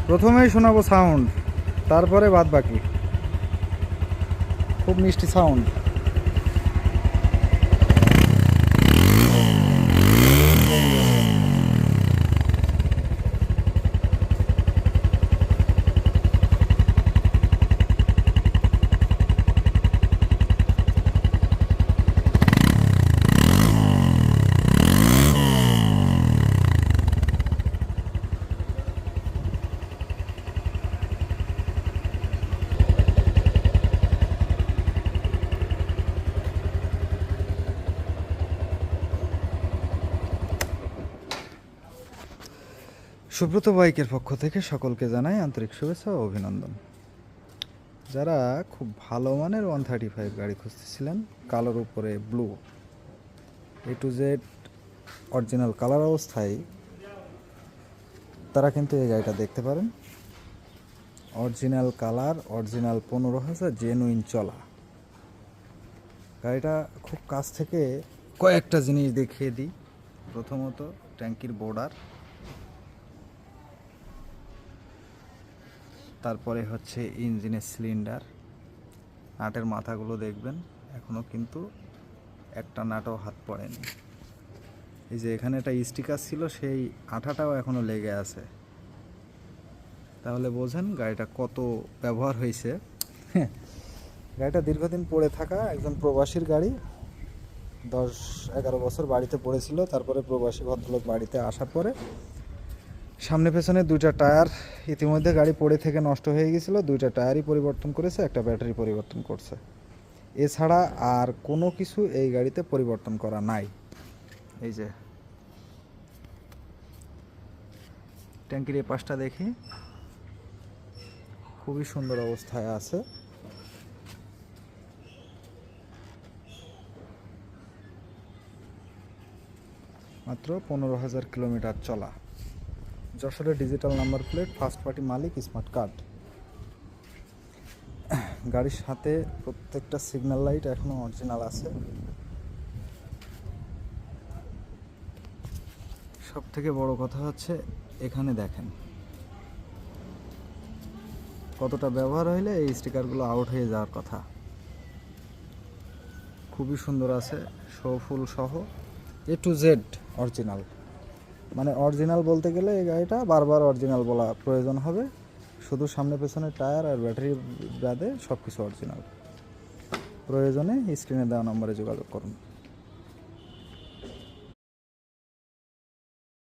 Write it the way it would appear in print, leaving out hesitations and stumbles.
প্রথমেই শোনাবো সাউন্ড, তারপরে বাদ বাকি। খুব মিষ্টি সাউন্ড। সুব্রত বাইকের পক্ষ থেকে সকলকে জানাই আন্তরিক শুভেচ্ছা ও অভিনন্দন। যারা খুব ভালো মানের 135 গাড়ি খুঁজতেছিলেন, কালোর উপরে blue A to Z original colour অবস্থায়, তারা কিন্তু এই গাড়িটা দেখতে পারেন। অরিজিনাল কালার, অরিজিনাল 15,000 জেনুইন চলা গাড়িটা। খুব কাছ থেকে কয়েকটা জিনিস দেখিয়ে দিই। প্রথমত ট্যাঙ্কির বর্ডার, তারপরে হচ্ছে ইঞ্জিনের সিলিন্ডার, নাটের মাথাগুলো দেখবেন এখনও কিন্তু একটা নাটও হাত পড়েনি। এই যে এখানে একটা স্টিকার ছিল, সেই আঠাটাও এখনও লেগে আছে। তাহলে বোঝেন গাড়িটা কত ব্যবহার হয়েছে। গাড়িটা দীর্ঘদিন পড়ে থাকা একজন প্রবাসীর গাড়ি। 10-11 বছর বাড়িতে পড়েছিল। তারপরে প্রবাসী ভদ্রলোক বাড়িতে আসার পরে সামনে পেছনে দুইটা টায়ার ইতিমধ্যে গাড়ি পড়ে থেকে নষ্ট হয়ে গেছিল। দুইটা টায়ারই পরিবর্তন করেছে, একটা ব্যাটারি পরিবর্তন করছে। এছাড়া আর কোনো কিছু এই গাড়িতে পরিবর্তন করা নাই। এই যে ট্যাঙ্কির এই পাশটা দেখি, খুবই সুন্দর অবস্থায় আছে। মাত্র 15,000 কিলোমিটার চলা। যশোরের digital number plate, first party মালিক, স্মার্ট কার্ড। গাড়ির সাথে প্রত্যেকটা সিগন্যাল লাইট এখনো অরিজিনাল আছে। সব থেকে বড় কথা হচ্ছে এখানে দেখেন কতটা ব্যবহার হইলে এই স্টিকারগুলো আউট হয়ে যাওয়ার কথা। খুবই সুন্দর আছে, শোফুল সহ A to Z অরিজিনাল। মানে অরিজিনাল বলতে গেলে এই গাড়িটা বারবার অরিজিনাল বলা প্রয়োজন হবে। শুধু সামনে পেছনে টায়ার আর ব্যাটারি বাদে সব কিছু অরিজিনাল। প্রয়োজনে স্ক্রিনে দেওয়া নম্বরে যোগাযোগ করুন।